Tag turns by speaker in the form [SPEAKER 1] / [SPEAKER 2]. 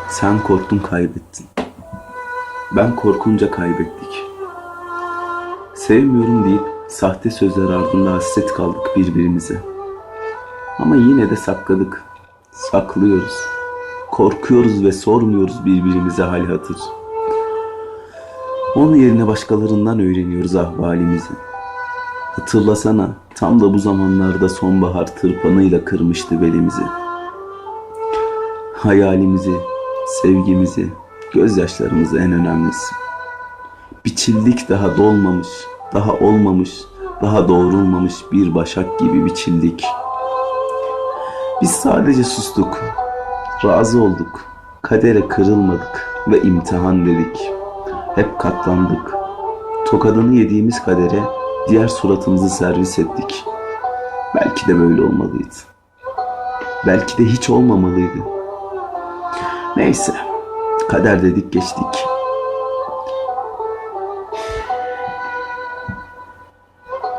[SPEAKER 1] Sen korktun kaybettin. Ben korkunca kaybettik. Sevmiyorum deyip sahte sözler ardında hasret kaldık birbirimize. Ama yine de sakladık. Saklıyoruz. Korkuyoruz ve sormuyoruz birbirimize hal hatır. Onun yerine başkalarından öğreniyoruz ahvalimizi. Hatırlasana, tam da bu zamanlarda sonbahar tırpanıyla kırmıştı belimizi. Hayalimizi, sevgimizi, gözyaşlarımızı en önemlisi. Biçildik daha dolmamış, daha olmamış, daha doğrulmamış bir başak gibi biçildik. Biz sadece sustuk, razı olduk, kadere kırılmadık ve imtihan dedik. Hep katlandık. Tokadını yediğimiz kadere diğer suratımızı servis ettik. Belki de böyle olmalıydı. Belki de hiç olmamalıydı. Neyse, kader dedik geçtik.